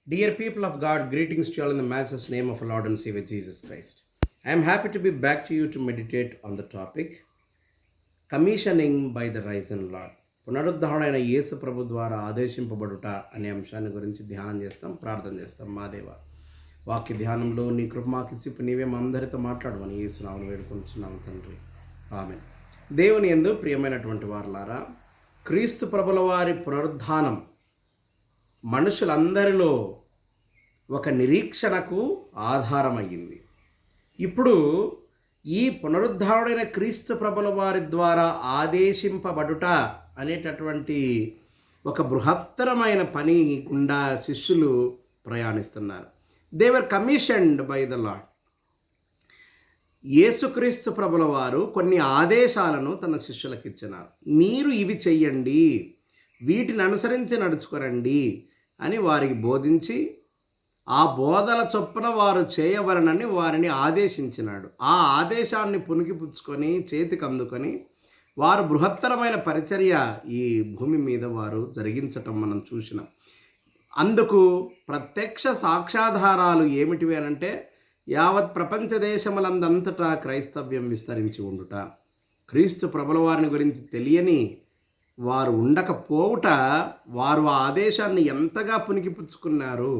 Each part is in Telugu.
Dear people of God, greetings to you all in the matchless name of our Lord and Savior Jesus Christ. I am happy to be back to you to meditate on the topic Commissioning by the Risen Lord. పునరుద్ధరణైన యేసు ప్రభు ద్వారా ఆదేశింపబడుట అనే అంశాన్ని గురించి ధ్యానం చేస్తాం, ప్రార్థన చేస్తాం. మా దేవ వాక్య ధ్యానంలో నీ కృప మాకు ఇచ్చి నీవే మా అందరితో మాట్లాడమని యేసు నామమున వేడుకొంచున్నాము తండ్రి. ఆమేన్. దేవుని యందు ప్రియమైనటువంటి వారలారా, క్రీస్తు ప్రభుల వారి పునరుద్ధానం మనుషులందరిలో ఒక నిరీక్షణకు ఆధారమయ్యింది. ఇప్పుడు ఈ పునరుద్ధారుడైన క్రీస్తు ప్రభుల వారి ద్వారా ఆదేశింపబడుట అనేటటువంటి ఒక బృహత్తరమైన పని గుండా శిష్యులు ప్రయాణిస్తున్నారు. They were commissioned by the Lord. యేసుక్రీస్తు ప్రభుల వారు కొన్ని ఆదేశాలను తన శిష్యులకు ఇచ్చినారు. మీరు ఇవి చెయ్యండి, వీటిని అనుసరించి నడుచుకోరండి అని వారికి బోధించి ఆ బోధల చొప్పున వారు చేయవలనని వారిని ఆదేశించినాడు. ఆ ఆదేశాన్ని పుణికిపుచ్చుకొని చేతికి అందుకొని వారు బృహత్తరమైన పరిచర్య ఈ భూమి మీద వారు జరిగించటం మనం చూసినాం. అందుకు ప్రత్యక్ష సాక్ష్యాధారాలు ఏమిటివి అనంటే, యావత్ ప్రపంచ దేశములందంతటా క్రైస్తవ్యం విస్తరించి ఉండుట, క్రీస్తు ప్రభుల వారిని గురించి తెలియని వారు ఉండకపోవుట, వారు ఆ ఆదేశాన్ని ఎంతగా పుణికిపుచ్చుకున్నారు,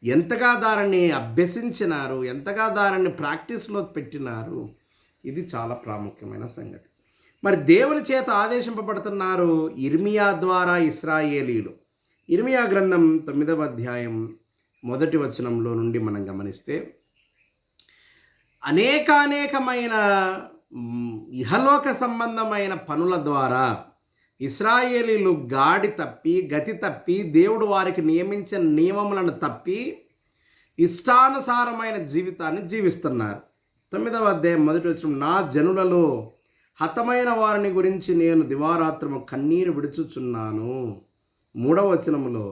ఎంతగా దానిని అభ్యసించినారు, ఎంతగా దానిని ప్రాక్టీస్లో పెట్టినారు, ఇది చాలా ప్రాముఖ్యమైన సంగతి. మరి దేవుని చేత ఆదేశింపబడుతున్నారు ఇర్మియా ద్వారా ఇశ్రాయేలీలు. ఇర్మియా గ్రంథం 9వ అధ్యాయం 1వ వచనంలో నుండి మనం గమనిస్తే, అనేకమైన ఇహలోక సంబంధమైన పనుల ద్వారా ఇశ్రాయేలీలు గతి తప్పి దేవుడు వారికి నియమించిన నియమములను తప్పి ఇష్టానుసారమైన జీవితాన్ని జీవిస్తున్నారు. 9వ అధ్యాయం 1వ వచనం, నా జనులలో హతమైన వారిని గురించి నేను దివారాత్రము కన్నీరు విడుచుచున్నాను. 3వ వచనములో,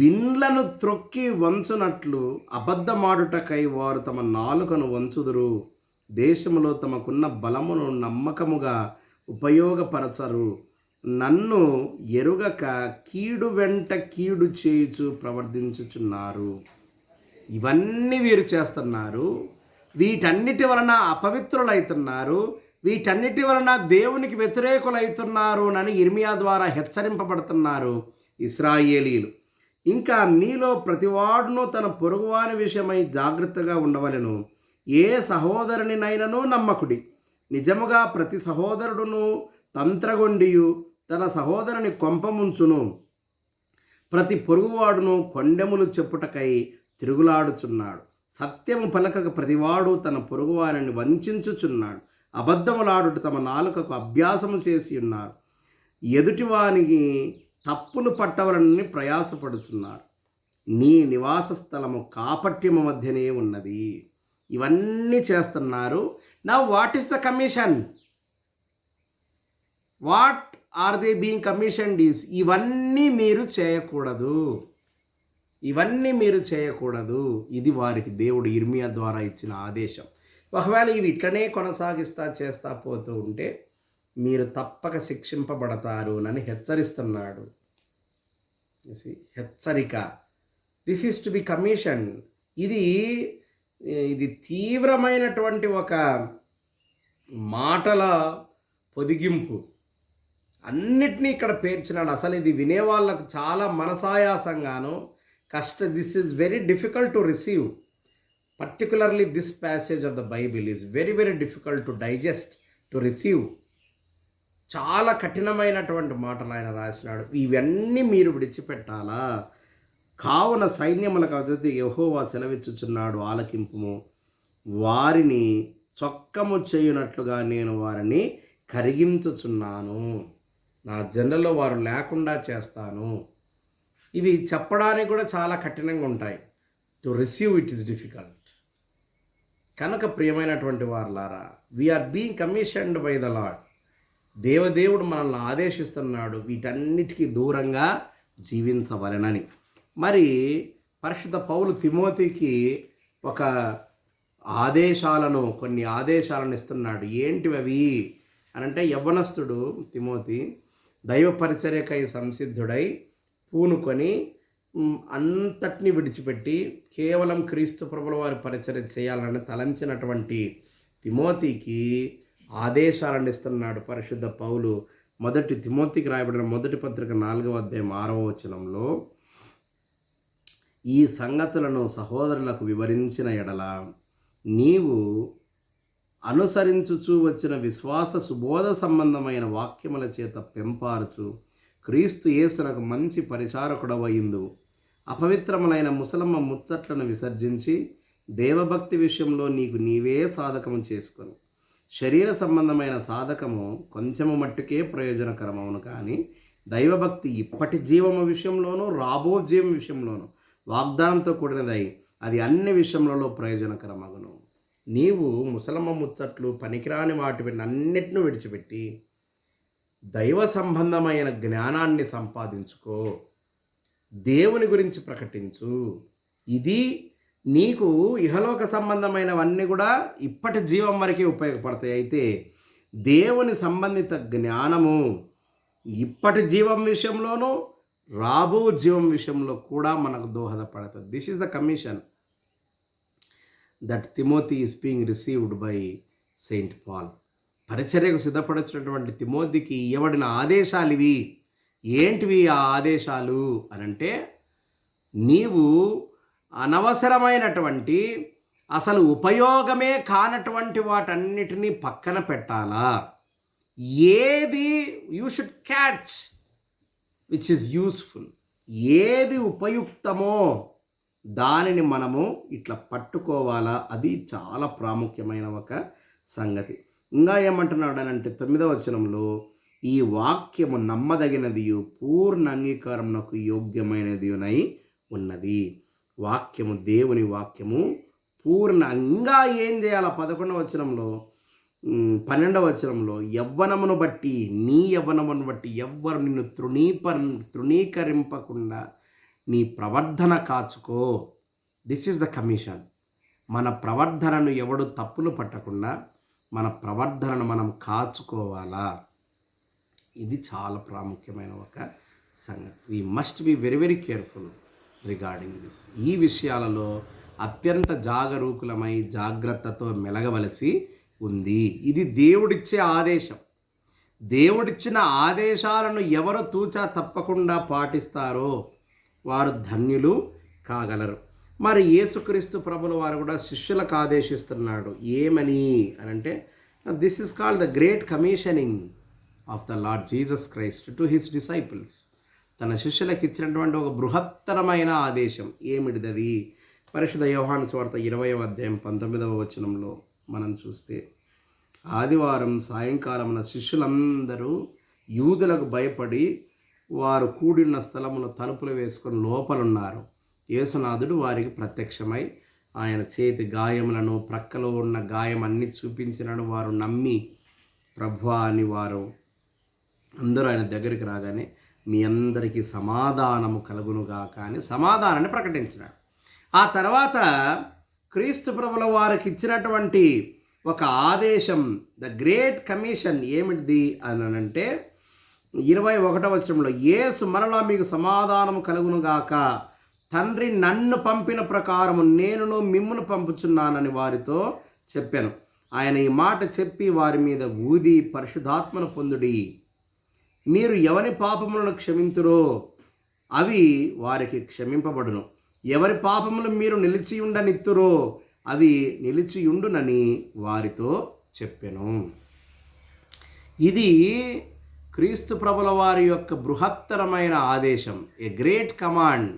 విండ్లను త్రొక్కి వంచునట్లు అబద్ధమాడుటకై వారు తమ నాలుకను వంచుదురు, దేశములో తమకున్న బలమును నమ్మకముగా ఉపయోగపరచరు, నన్ను ఎరుగక కీడు వెంట కీడు చేయుచు ప్రవర్తించుచున్నారు. ఇవన్నీ వీరు చేస్తున్నారు. వీటన్నిటి వలన అపవిత్రులైతున్నారు, వీటన్నిటి వలన దేవునికి వ్యతిరేకులైతున్నారు అని ఇర్మియా ద్వారా హెచ్చరింపబడుతున్నారు ఇశ్రాయేలీలు. ఇంకా మీలో ప్రతివాడును తన పొరుగువాని విషయమై జాగ్రత్తగా ఉండవలెను, ఏ సహోదరునినైనను నమ్మకుడి. నిజముగా ప్రతి సహోదరుడును తంత్రగొండియు తన సహోదరుని కొంపముంచును, ప్రతి పొరుగువాడును కొండెములు చెప్పుటకై తిరుగులాడుచున్నాడు. సత్యము పలకక ప్రతివాడు తన పొరుగువారిని వంచుచున్నాడు. అబద్ధములాడుట తమ నాలుకకు అభ్యాసము చేసి ఉన్నారు. ఎదుటివానికి తప్పులు పట్టవలని ప్రయాసపడుతున్నారు. నీ నివాస స్థలము కాపట్యము మధ్యనే ఉన్నది. ఇవన్నీ చేస్తున్నారు. Now what is the commission? What are they being commissioned is, ఇవన్నీ మీరు చేయకూడదు, ఇవన్నీ మీరు చేయకూడదు. ఇది వారికి దేవుడు ఇర్మియా ద్వారా ఇచ్చిన ఆదేశం. ఒకవేళ ఇవి ఇట్లనే చేస్తా పోతూ ఉంటే మీరు తప్పక శిక్షింపబడతారు అని హెచ్చరిస్తున్నాడు. హెచ్చరిక. This is to be commission. ఇది తీవ్రమైనటువంటి ఒక మాటల పొదిగింపు. అన్నిటినీ ఇక్కడ పేర్చినాడు. అసలు ఇది వినేవాళ్ళకు చాలా మనసాయాసంగాను this is very difficult to receive. Particularly this passage of the Bible is very difficult to digest, to receive. చాలా కఠినమైనటువంటి మాటలు ఆయన రాసినాడు. ఇవన్నీ మీరు విడిచిపెట్టాలా? కావున సైన్యములకు అధిపతి యెహోవా సెలవిచ్చుచున్నాడు, ఆలకింపుము. వారిని చొక్కము చేయునట్లుగా నేను వారిని కరిగించుచున్నాను, నా జనులలో వారు లేకుండా చేస్తాను. ఇవి చెప్పడానికి కూడా చాలా కఠినంగా ఉంటాయి. To receive it is difficult. కనుక ప్రియమైనటువంటి వారులారా, we are being commissioned by the Lord. దేవదేవుడు మనల్ని ఆదేశిస్తున్నాడు వీటన్నిటికీ దూరంగా జీవించవలెనని. మరి పరిశుద్ధ పౌలు తిమోతికి కొన్ని ఆదేశాలను ఇస్తున్నాడు. ఏంటివి అవి అనంటే, యవ్వనస్తుడు తిమోతి దైవ పరిచర్యకై సంసిద్ధుడై పూనుకొని అంతటిని విడిచిపెట్టి కేవలం క్రీస్తు ప్రభుల వారి పరిచర్య చేయాలని తలంచినటువంటి తిమోతికి ఆదేశాలను ఇస్తున్నాడు పరిశుద్ధ పౌలు. మొదటి తిమోతికి రాయబడిన మొదటి పత్రిక 4వ అధ్యాయం 6వ వచనంలో, ఈ సంగతులను సహోదరులకు వివరించిన ఎడల నీవు అనుసరించుచూ వచ్చిన విశ్వాస సుబోధ సంబంధమైన వాక్యముల చేత పెంపారుచు క్రీస్తు యేసునకు మంచి పరిచారకుడవయిందు. అపవిత్రములైన ముసలమ్మ ముచ్చట్లను విసర్జించి దేవభక్తి విషయంలో నీకు నీవే సాధకము చేసుకొని, శరీర సంబంధమైన సాధకము కొంచెము మట్టుకే ప్రయోజనకరమవును, కానీ దైవభక్తి ఇప్పటి జీవము విషయంలోనూ రాబో జీవం విషయంలోనూ వాగ్దానంతో కూడినదై అది అన్ని విషయములలో ప్రయోజనకరమగును. నీవు ముసలమ్మ ముచ్చట్లు పనికిరాని వాటి అన్నిటిని విడిచిపెట్టి దైవ సంబంధమైన జ్ఞానాన్ని సంపాదించుకో, దేవుని గురించి ప్రకటించు. ఇది నీకు ఇహలోక సంబంధమైనవన్నీ కూడా ఇప్పటి జీవం వరకే ఉపయోగపడతాయి. అయితే దేవుని సంబంధిత జ్ఞానము ఇప్పటి జీవం విషయంలోనూ రాబో జీవం విషయంలో కూడా మనకు దోహదపడుతుంది. This is the commission that Timothy is being received by Saint Paul. పరిచర్యకు సిద్ధపడుతున్నటువంటి తిమోతికి ఇవ్వబడిన ఆదేశాలు ఇవి. ఏంటివి ఆ ఆదేశాలు అనంటే, నీవు అనవసరమైనటువంటి అసలు ఉపయోగమే కానటువంటి వాటన్నిటినీ పక్కన పెట్టాలా. ఏది you should catch which is useful, ఏది ఉపయుక్తమో దానిని మనము ఇట్లా పట్టుకోవాలా. అది చాలా ప్రాముఖ్యమైన ఒక సంగతి. ఇంకా ఏమంటున్నాడు అని అంటే 9వ వచనంలో, ఈ వాక్యము నమ్మదగినదియు పూర్ణ అంగీకారమునకు యోగ్యమైనదియునై ఉన్నది. వాక్యము, దేవుని వాక్యము పూర్ణ. ఇంకా ఏం చేయాలి? 11వ వచనంలో 12వ వచనంలో, యవ్వనమును బట్టి నీ యవ్వనమును బట్టి ఎవ్వరు నిన్ను తృణీకరింపకుండా నీ ప్రవర్ధన కాచుకో. This is the commission. మన ప్రవర్ధనను ఎవడు తప్పులు పట్టకుండా మన ప్రవర్ధనను మనం కాచుకోవాలా. ఇది చాలా ప్రాముఖ్యమైన ఒక సంగతి. We must be very very careful regarding this. ఈ విషయాలలో అత్యంత జాగరూకులమై జాగ్రత్తతో మెలగవలసి ఉంది. ఇది దేవుడిచ్చే ఆదేశం. దేవుడిచ్చిన ఆదేశాలను ఎవరు తూచా తప్పకుండా పాటిస్తారో వారు ధన్యులు కాగలరు. మరి యేసుక్రీస్తు ప్రభుల వారు కూడా శిష్యులకు ఆదేశిస్తున్నాడు. ఏమని అనంటే, this is called the great commissioning of the lord Jesus Christ to his disciples. తన శిష్యులకు ఇచ్చినటువంటి ఒక బృహత్తరమైన ఆదేశం. ఏమిటిది? పరిశుద్ధ యోహాను సువార్త 20వ అధ్యాయం 19వ వచనంలో మనం చూస్తే, ఆదివారం సాయంకాలమున శిష్యులందరూ యూదులకు భయపడి వారు కూడిన స్థలములో తలుపులు వేసుకొని లోపలున్నారు. యేసునాథుడు వారికి ప్రత్యక్షమై ఆయన చేతి గాయములను, ప్రక్కలో ఉన్న గాయం అన్ని చూపించినను వారు నమ్మి, ప్రభువా అని వారు అందరూ ఆయన దగ్గరికి రాగానే, మీ అందరికీ సమాధానము కలుగునుగాక అని సమాధానాన్ని ప్రకటించినాడు. ఆ తర్వాత క్రీస్తు ప్రభుల వారికి ఇచ్చినటువంటి ఒక ఆదేశం, ద గ్రేట్ కమిషన్ ఏమిటిది అని అంటే 21వ వచనంలో, యేసు మరలా మీకు సమాధానము కలుగునుగాక, తండ్రి నన్ను పంపిన ప్రకారము నేనును మిమ్మును పంపుచున్నానని వారితో చెప్పాను. ఆయన ఈ మాట చెప్పి వారి మీద ఊది, పరిశుద్ధాత్మను పొందుడి. మీరు ఎవరి పాపములను క్షమింతురో అవి వారికి క్షమింపబడును, ఎవరి పాపములు మీరు నిలిచియుండనిత్తురో అవి నిలిచియుండునని వారితో చెప్పెను. ఇది క్రీస్తు ప్రభుల వారి యొక్క బృహత్తరమైన ఆదేశం. A great command,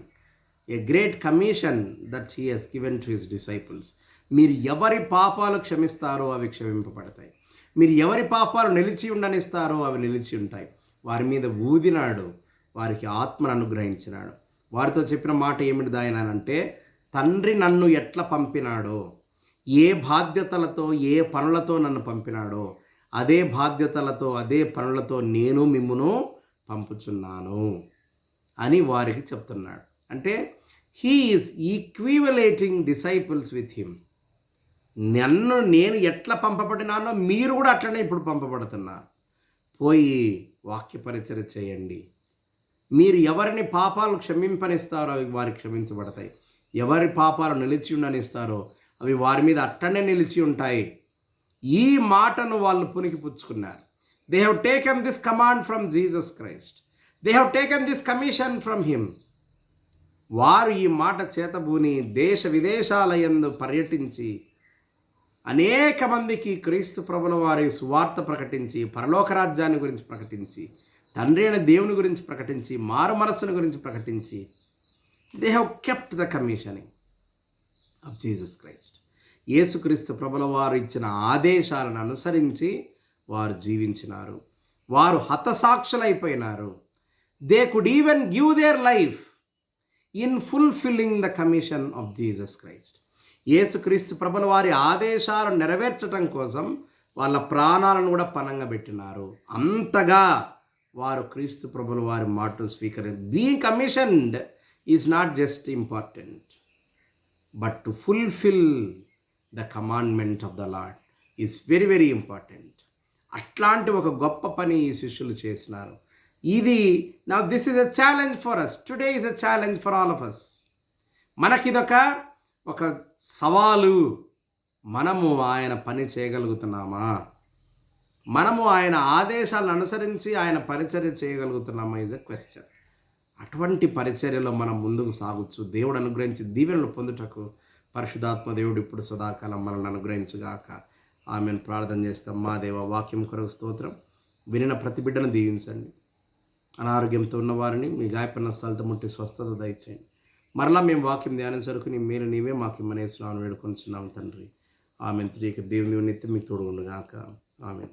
a great commission that he has given to his disciples. మీరు ఎవరి పాపాలు క్షమిస్తారో అవి క్షమింపబడతాయి, మీరు ఎవరి పాపాలు నిలిచి ఉండనిస్తారో అవి నిలిచి ఉంటాయి. వారి మీద ఊదినాడు, వారికి ఆత్మను అనుగ్రహించినాడు. వారితో చెప్పిన మాట ఏమిటి ఆయన అంటే, తండ్రి నన్ను ఎట్లా పంపినాడో, ఏ బాధ్యతలతో ఏ పనులతో నన్ను పంపినాడో అదే బాధ్యతలతో అదే పనులతో నేను మిమ్మును పంపుచున్నాను అని వారికి చెప్తున్నాడు. అంటే he is equivalating disciples with him. నేను ఎట్లా పంపబడినానో మీరు కూడా అట్లనే ఇప్పుడు పంపబడుతున్నారు. పోయి వాక్య పరిచర్య చేయండి, మీరు ఎవరిని పాపాలు క్షమింపనిస్తారో అవి వారికి క్షమించబడతాయి, ఎవరి పాపాలు నిలిచి ఉండనిస్తారో అవి వారి మీద అట్టనే నిలిచి ఉంటాయి. ఈ మాటను వాళ్ళు పునికి పుచ్చుకున్నారు. They have taken this command from Jesus Christ, they have taken this commission from him. వారు ఈ మాట చేతబూని దేశ విదేశాలయందు పర్యటించి అనేక మందికి క్రీస్తు ప్రభుల వారి సువార్త ప్రకటించి, పరలోక రాజ్యాన్ని గురించి ప్రకటించి, తండ్రి అయిన దేవుని గురించి ప్రకటించి, మారు మనస్సుని గురించి ప్రకటించి, they have kept the commissioning of Jesus Christ. యేసుక్రీస్తు ప్రభుల వారు ఇచ్చిన ఆదేశాలను అనుసరించి వారు జీవించినారు. వారు హతసాక్షులైపోయినారు. They could even give their life in fulfilling the commission of Jesus Christ. యేసుక్రీస్తు ప్రభుల వారి ఆదేశాలను నెరవేర్చడం కోసం వాళ్ళ ప్రాణాలను కూడా పణంగా పెట్టినారు. అంతగా వారు క్రీస్తు ప్రభుల వారి మాటను being commissioned is not just important, but to fulfil the commandment of the Lord is very very important. అట్లాంటి ఒక గొప్ప పని ఈ శిష్యులు చేసినారు. ఇది now this is a challenge for us, today is a challenge for all of us. మనకిదొక సవాలు. మనము ఆయన పని చేయగలుగుతున్నామా? మనము ఆయన ఆదేశాలను అనుసరించి ఆయన పరిచర్య చేయగలుగుతున్నామా ఈజ్ ఎ క్వశ్చన్. అటువంటి పరిచర్యలో మనం ముందుకు సాగొచ్చు. దేవుడు అనుగ్రహించి దీవెనలు పొందుటకు పరిశుద్ధాత్మ దేవుడు ఇప్పుడు సదాకాలం మనల్ని అనుగ్రహించుగాక. ఆమెను ప్రార్థన చేస్తాం. మా దేవ, వాక్యం కొరకు స్తోత్రం. వినిన ప్రతి బిడ్డను దీవించండి. అనారోగ్యంతో ఉన్నవారిని మీ గాయపడిన స్థలతో ముట్టి స్వస్థత దయచేయండి. మరలా మేము వాక్యం ధ్యానించరకు నీ మీరు నీవే మాకు ఇమ్మనేస్తున్నామని వేడుకొనిచున్నాం తండ్రి. ఆమె త్రీక దేవుని నిత్యం మీకు తోడుగుండుగాక. ఆమె.